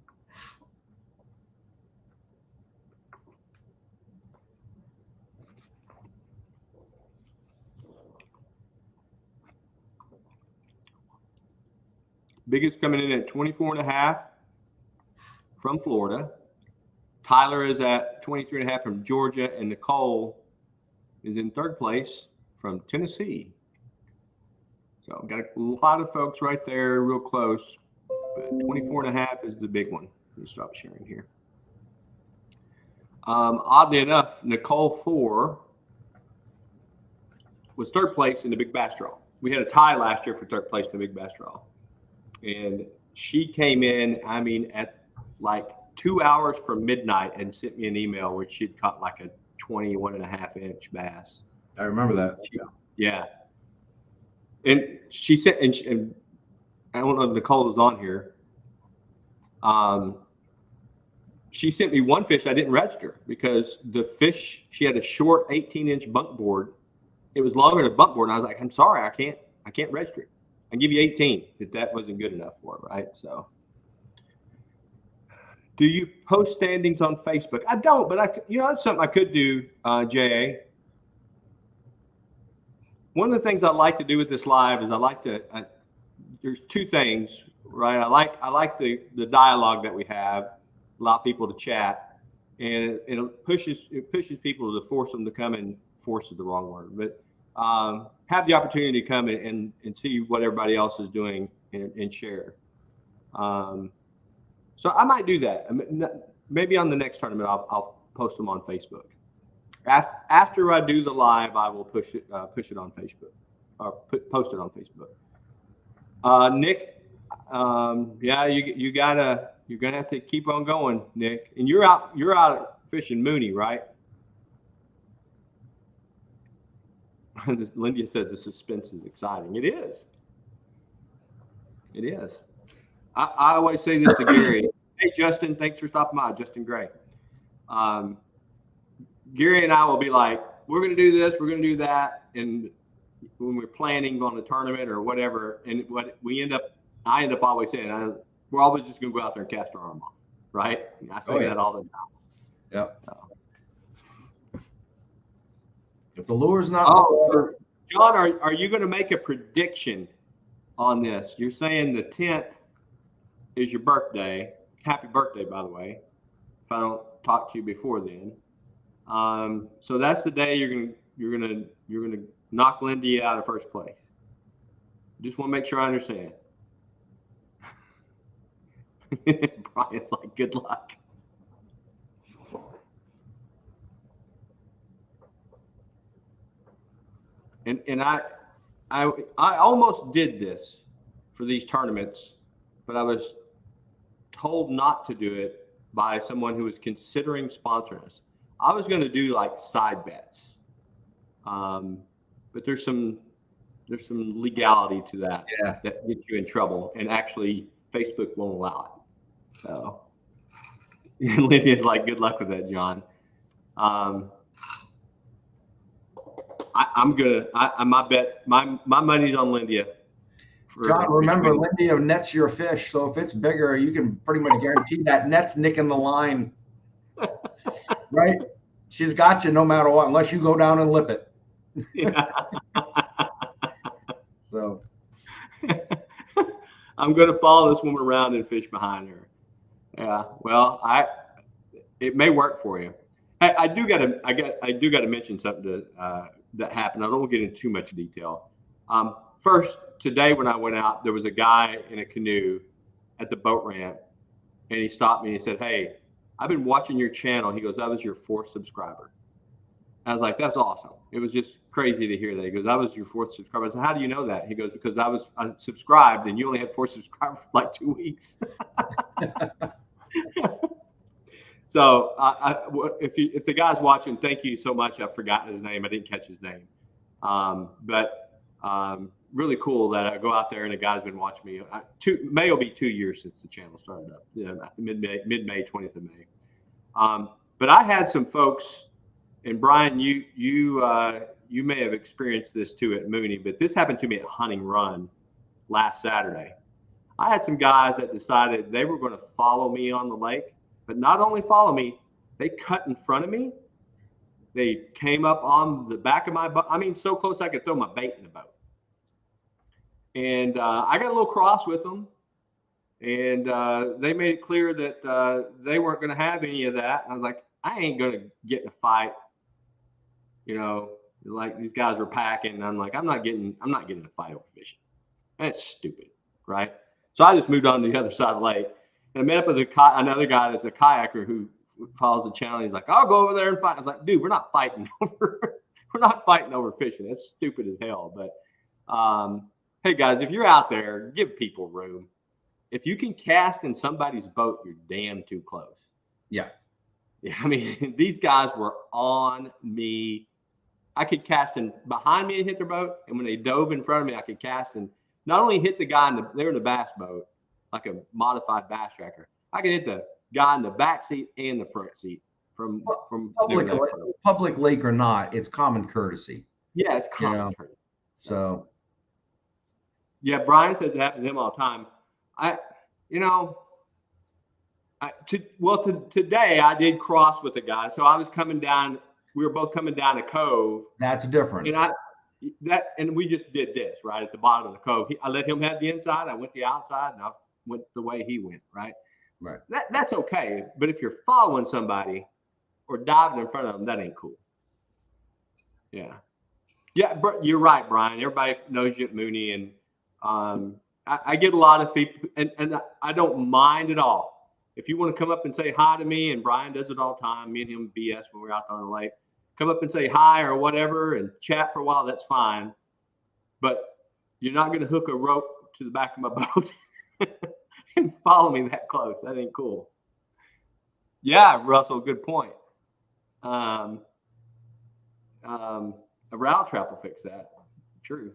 Biggest coming in at 24.5 from Florida. Tyler is at 23.5 from Georgia, and Nicole is in third place from Tennessee. So I've got a lot of folks right there, real close. But 24.5 is the big one. Let me stop sharing here. Oddly enough, Nicole 4 was third place in the Big Bass Draw. We had a tie last year for third place in the Big Bass Draw. And she came in, I mean, at like 2 hours from midnight and sent me an email where she'd caught like a 21.5-inch bass. I remember that. Yeah. And she said, and I don't know if Nicole is on here. She sent me one fish I didn't register because the fish, she had a short 18-inch bunk board. It was longer than a bunk board. And I was like, I'm sorry, I can't register it. I'll give you 18 if that wasn't good enough for it, right? So do you post standings on Facebook? I don't, but that's something I could do, JA. One of the things I like to do with this live is there's two things, right? I like the dialogue that we have, allow people to chat, and it pushes people to force them to come in. Force is the wrong word, but have the opportunity to come and see what everybody else is doing and share. So I might do that. Maybe on the next tournament, I'll post them on Facebook. After I do the live, I will push it on Facebook, or post it on Facebook. Nick, yeah, you're gonna have to keep on going, Nick. And you're out fishing Mooney, right? Lindia says the suspense is exciting. It is. It is. I always say this to Gary. Hey, Justin, thanks for stopping by. Justin Gray. Gary and I will be like, we're going to do this, we're going to do that. And when we're planning on the tournament or whatever, and what I end up always saying, we're always just going to go out there and cast our arm off, right? I say that all the time. Yep. So. If the lure's not. Oh, John, are you going to make a prediction on this? You're saying the 10th is your birthday. Happy birthday, by the way. If I don't talk to you before then. So that's the day you're gonna knock Lindy out of first place. Just want to make sure I understand. Brian's like, good luck. And I almost did this for these tournaments, but I was told not to do it by someone who was considering sponsoring us. I was going to do like side bets, but there's some legality to that that gets you in trouble, and actually Facebook won't allow it. So Lydia's like, good luck with that, John. My money's on Lydia. John, remember, Lindia nets your fish, so if it's bigger, you can pretty much guarantee that net's nicking the line. Right? She's got you no matter what, unless you go down and lip it. Yeah. So I'm going to follow this woman around and fish behind her. Yeah. Well, it may work for you. I do got to mention something that happened. I don't want to get into too much detail. First, today when I went out, there was a guy in a canoe at the boat ramp, and he stopped me and he said, "Hey, I've been watching your channel." He goes, "I was your 4th subscriber." I was like, "That's awesome." It was just crazy to hear that. He goes, "I was your 4th subscriber." I said, "How do you know that?" He goes, "Because I subscribed and you only had 4 subscribers for like 2 weeks." So if the guy's watching, thank you so much. I've forgotten his name. I didn't catch his name. But really cool that I go out there and a guy's been watching me. May will be 2 years since the channel started up. Mid-May, 20th of May. But I had some folks, and Brian, you may have experienced this too at Mooney, but this happened to me at Hunting Run last Saturday. I had some guys that decided they were going to follow me on the lake, but not only follow me, they cut in front of me. They came up on the back of my boat. I mean, so close I could throw my bait in the boat. And I got a little cross with them. And they made it clear that they weren't going to have any of that. And I was like, I ain't going to get in a fight. You know, like these guys were packing. And I'm like, I'm not getting in a fight over fishing. That's stupid, right? So I just moved on to the other side of the lake. And I met up with another guy that's a kayaker who follows the channel. He's like, I'll go over there and fight. I was like, dude, we're not fighting over fishing. That's stupid as hell. But hey, guys, if you're out there, give people room. If you can cast in somebody's boat, you're damn too close. Yeah. Yeah. I mean, these guys were on me. I could cast in behind me and hit their boat. And when they dove in front of me, I could cast and not only hit the guy they were in the bass boat, like a modified bass tracker. I could hit the guy in the back seat and the front seat from public lake or not, it's common courtesy. Yeah, it's common courtesy. So yeah, Brian says it happens to him all the time. Today I did cross with a guy. So I was coming down, we were both coming down a cove. That's different. And we just did this right at the bottom of the cove. I let him have the inside. I went the outside, and I went the way he went. Right. That's okay. But if you're following somebody or diving in front of them, that ain't cool. Yeah. Yeah. You're right, Brian. Everybody knows you at Mooney, and I get a lot of feedback, and I don't mind at all. If you want to come up and say hi to me, and Brian does it all the time. Me and him BS when we're out there on the lake. Come up and say hi or whatever and chat for a while, that's fine. But you're not going to hook a rope to the back of my boat and follow me that close. That ain't cool. Yeah, Russell, good point. A route trap will fix that. True.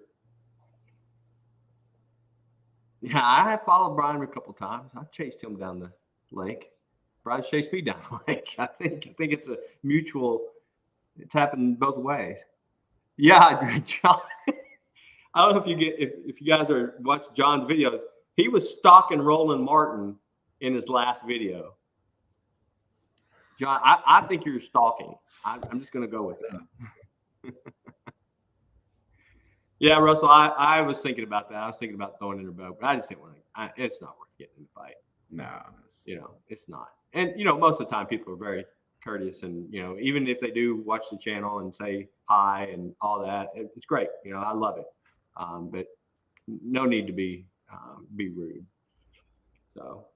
Yeah, I have followed Brian a couple of times. I chased him down the lake. Brian chased me down the lake. I think it's a mutual. It's happened both ways. Yeah, John. I don't know if you guys are watching John's videos. He was stalking Roland Martin in his last video. John, I think you're stalking. I'm just going to go with that. Yeah, Russell, I was thinking about that. I was thinking about throwing in a boat, but I just didn't want to. It's not worth getting in a fight. No. It's not. And, most of the time people are very courteous, and even if they do watch the channel and say hi and all that, it's great. I love it, but no need to be rude. So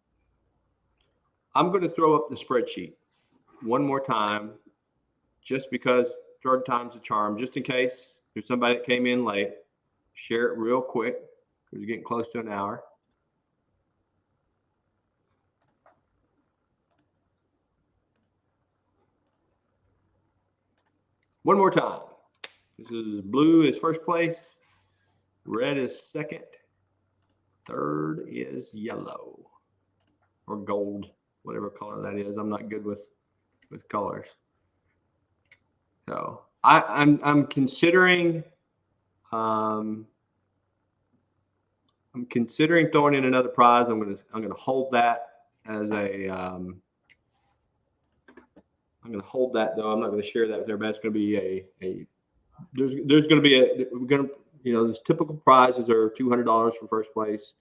I'm going to throw up the spreadsheet one more time, just because third time's a charm. Just in case there's somebody that came in late, share it real quick because we're getting close to an hour. One more time. This is blue is first place. Red is second. Third is yellow or gold, whatever color that is. I'm not good with colors. So I'm considering throwing in another prize. I'm gonna hold that as a I'm going to hold that though. I'm not going to share that with everybody. It's going to be there's going to be those typical prizes are $200 for first place,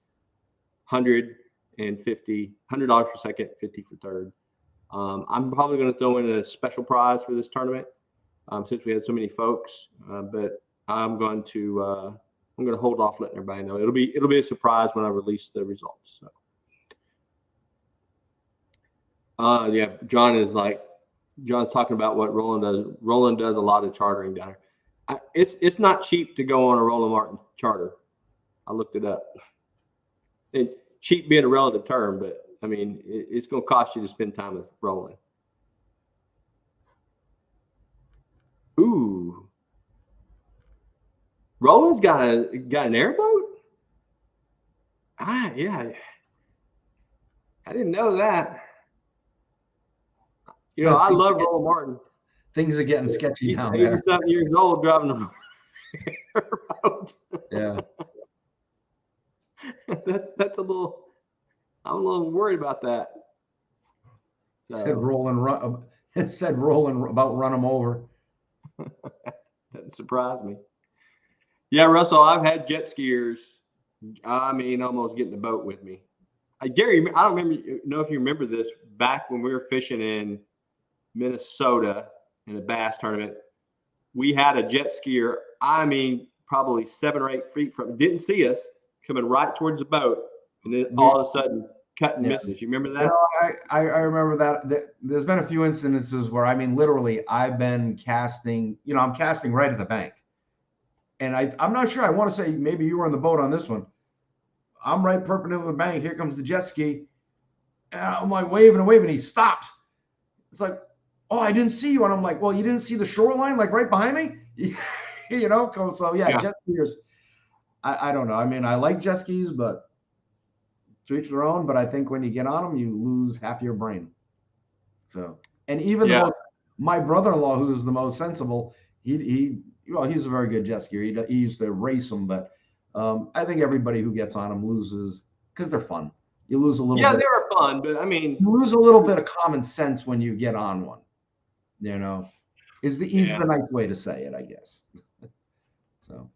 $100 for second, $50 for third. I'm probably going to throw in a special prize for this tournament since we had so many folks. But I'm going to hold off letting everybody know. It'll be a surprise when I release the results. So. Yeah, John's talking about what Roland does. Roland does a lot of chartering down here. It's not cheap to go on a Roland Martin charter. I looked it up. And cheap being a relative term, but I mean, it's going to cost you to spend time with Roland. Ooh, Roland's got an airboat. Yeah, I didn't know that. I love Roland Martin. Things are getting sketchy down there. He's 87 years old driving a airboat. Yeah. That's a little. I'm a little worried about that. So. Said Roland about run him over. That surprised me. Yeah, Russell, I've had jet skiers. I mean, almost get in the boat with me. Gary, I don't know if you remember this back when we were fishing in Minnesota in a bass tournament. We had a jet skier. I mean, probably 7 or 8 feet from, didn't see us, coming right towards the boat, and then all of a sudden cut and misses. You remember that? I remember that. There's been a few instances where, I mean, literally, I've been casting. I'm casting right at the bank, and I'm not sure. I want to say maybe you were on the boat on this one. I'm right perpendicular to the bank. Here comes the jet ski. And I'm like waving and waving. He stops. It's like, oh, I didn't see you. And I'm like, well, you didn't see the shoreline like right behind me? So yeah. Jet skiers. I don't know. I mean, I like jet skis, but to each their own. But I think when you get on them, you lose half your brain. So, and even though my brother-in-law, who's the most sensible, he's a very good jet skier. He used to race them, but I think everybody who gets on them loses because they're fun. You lose a little bit. Yeah, they were fun, but I mean, you lose a little bit of common sense when you get on one. Is the nice way to say it, I guess. So.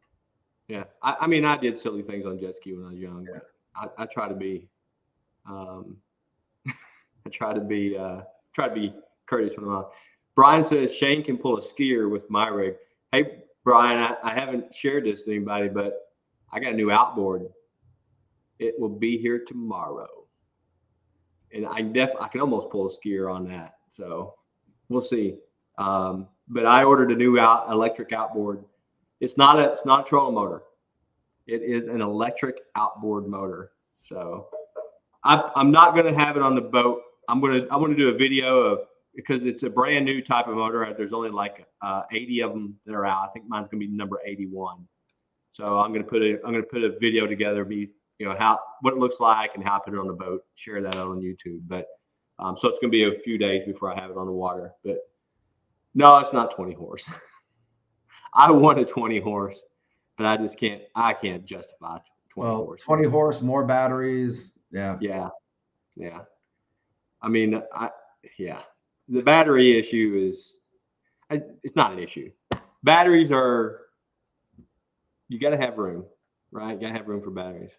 Yeah, I mean, I did silly things on jet ski when I was young. But I try to be, try to be courteous when I'm on. Brian says Shane can pull a skier with my rig. Hey, Brian, I haven't shared this to anybody, but I got a new outboard. It will be here tomorrow, and I can almost pull a skier on that. So we'll see. But I ordered a new electric outboard. It's not a trolling motor. It is an electric outboard motor. So I'm not going to have it on the boat. I want to do a video of, because it's a brand new type of motor. There's only like 80 of them that are out. I think mine's going to be number 81. So I'm going to put a video together, what it looks like and how I put it on the boat, share that out on YouTube. But so it's going to be a few days before I have it on the water. But no, it's not 20 horse. I want a 20 horse, but I can't justify 20 horse. 20 horse, more batteries. Yeah. Yeah. I mean, the battery issue is, it's not an issue. Batteries you got to have room, right? You got to have room for batteries.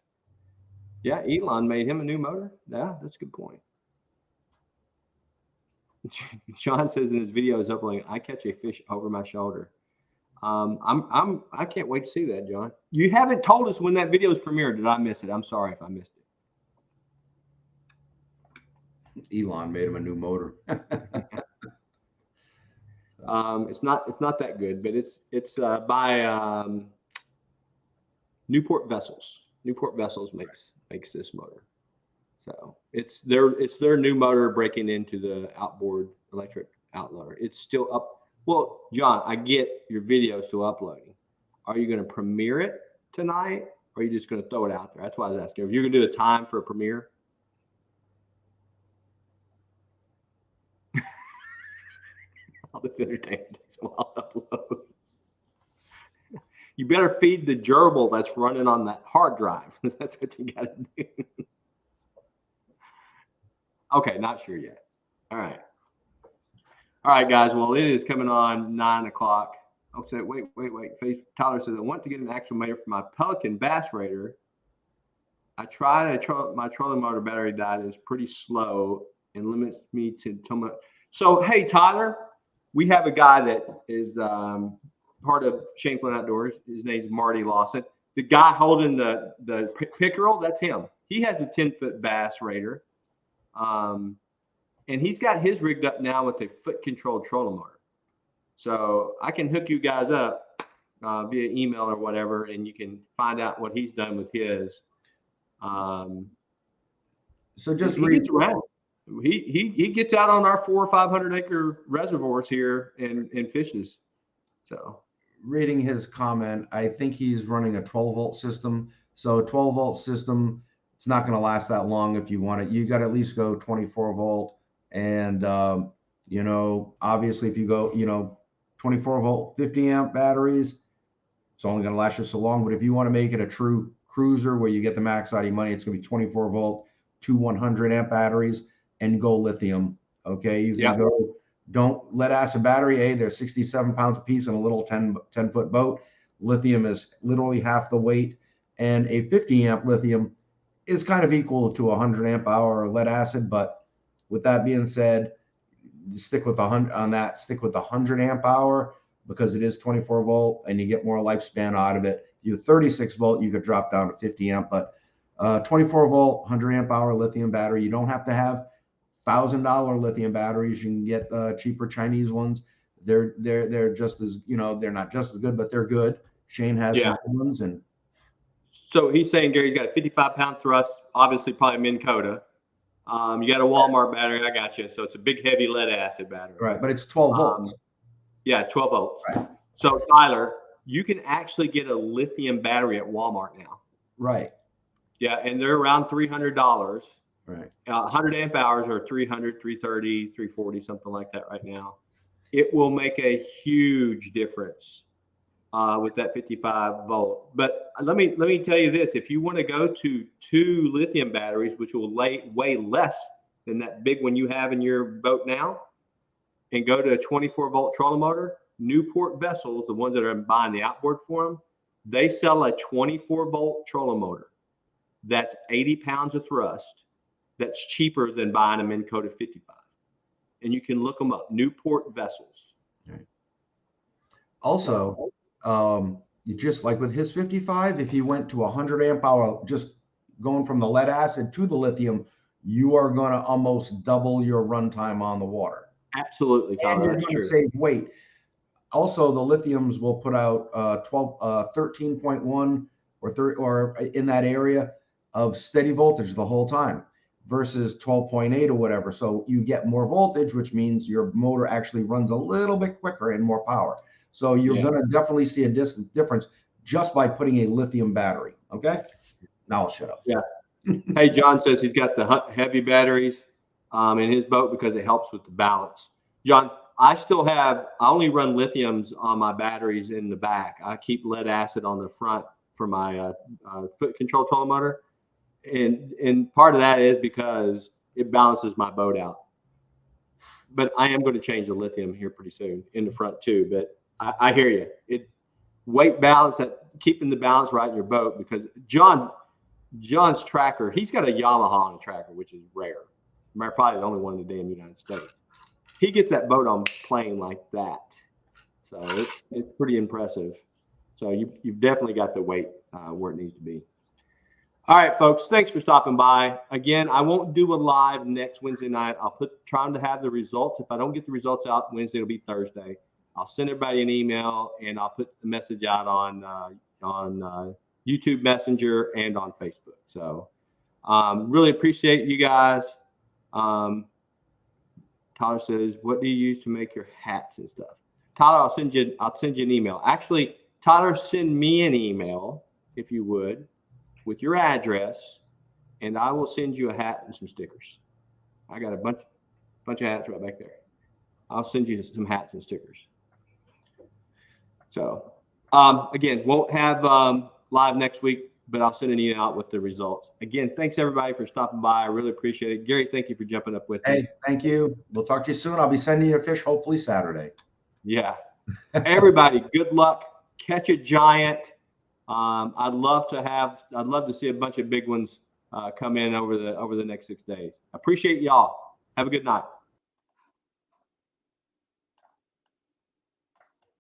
Yeah. Elon made him a new motor. Yeah. That's a good point. Sean says in his video is uploading, I catch a fish over my shoulder. I can't wait to see that, John. You haven't told us when that video is premiered. Did I miss it? I'm sorry if I missed it. Elon made him a new motor. It's not that good, but it's by Newport Vessels. Newport Vessels makes this motor. So it's their new motor breaking into the outboard electric outloader. It's still up. Well, John, I get your video still uploading. Are you going to premiere it tonight, or are you just going to throw it out there? That's why I was asking. If you're going to do a time for a premiere. All this entertainment takes a while to upload. You better feed the gerbil that's running on that hard drive. That's what you got to do. Okay, not sure yet. All right, guys. Well, it is coming on 9 o'clock. I'll say, wait. Tyler says, I want to get an actuator for my Pelican Bass Raider. I tried my trolling motor battery died. It's pretty slow and limits me to too much. So, hey, Tyler, we have a guy that is part of Shane Flynn Outdoors. His name's Marty Lawson. The guy holding the pickerel, that's him. He has a 10-foot Bass Raider. And he's got his rigged up now with a foot-controlled trolling motor. So I can hook you guys up via email or whatever, and you can find out what he's done with his. So just he gets around. He gets out on our 400 or 500 acre reservoirs here and fishes. So reading his comment, I think he's running a 12-volt system. So a 12-volt system, it's not going to last that long if you want it. You got to at least go 24-volt. And, obviously if you go, 24-volt, 50-amp batteries, it's only going to last you so long. But if you want to make it a true cruiser where you get the max out of your money, it's going to be 24-volt, 2 100-amp batteries, and go lithium. Okay. You can go, don't lead acid battery. They're 67 pounds a piece in a little 10-foot boat. Lithium is literally half the weight. And a 50-amp lithium is kind of equal to 100 amp hour lead acid. But with that being said, stick with the 100 on that. Stick with the 100 amp hour because it is 24 volt and you get more lifespan out of it. You 36 volt, you could drop down to 50 amp, but 24 volt, 100 amp hour lithium battery. You don't have to have $1,000 lithium batteries. You can get cheaper Chinese ones. They're just as, they're not just as good, but they're good. Shane has some good ones. And so he's saying Gary's got a 55-pound thrust, obviously probably Minn Kota. You got a Walmart battery. I got you. So it's a big, heavy lead acid battery. Right, but it's 12 volts. Yeah, it's 12 volts. Right. So Tyler, you can actually get a lithium battery at Walmart now. Right. Yeah, and they're around $300. Right. 100 amp hours are 300, 330, 340, something like that right now. It will make a huge difference with that 55 volt. But let me tell you this: if you want to go to 2 lithium batteries, which will weigh less than that big one you have in your boat now, and go to a 24 volt trolling motor, Newport Vessels, the ones that are buying the outboard for them, they sell a 24 volt trolling motor that's 80 pounds of thrust. That's cheaper than buying a Minn Kota 55. And you can look them up, Newport Vessels. Right. Also, just like with his 55, if he went to 100 amp hour, just going from the lead acid to the lithium, you are going to almost double your runtime on the water. Absolutely, Tyler, and you're going to save weight. Also, the lithiums will put out 13.1 or in that area of steady voltage the whole time versus 12.8 or whatever. So you get more voltage, which means your motor actually runs a little bit quicker and more power. So you're going to definitely see a difference just by putting a lithium battery. Okay. Now I'll shut up. Yeah. Hey, John says he's got the heavy batteries in his boat because it helps with the balance. John, I only run lithiums on my batteries in the back. I keep lead acid on the front for my foot control trolling motor. And part of that is because it balances my boat out. But I am going to change the lithium here pretty soon in the front too. But I hear you. Weight balance, keeping the balance right in your boat, because John's tracker, he's got a Yamaha on a tracker, which is rare. Probably the only one in the damn United States. He gets that boat on plane like that. So it's pretty impressive. So you've definitely got the weight where it needs to be. All right, folks, thanks for stopping by. Again, I won't do a live next Wednesday night. I'll trying to have the results. If I don't get the results out Wednesday, it'll be Thursday. I'll send everybody an email, and I'll put the message out on YouTube Messenger and on Facebook. So really appreciate you guys. Tyler says, what do you use to make your hats and stuff? Tyler, I'll send you an email. Actually, Tyler, send me an email, if you would, with your address, and I will send you a hat and some stickers. I got a bunch of hats right back there. I'll send you some hats and stickers. So, again, won't have live next week, but I'll send an email out with the results. Again, thanks everybody for stopping by. I really appreciate it. Gary, thank you for jumping up with me. Hey, thank you. We'll talk to you soon. I'll be sending you a fish hopefully Saturday. Yeah. Everybody, good luck. Catch a giant. I'd love to see a bunch of big ones come in over the next 6 days. Appreciate y'all. Have a good night.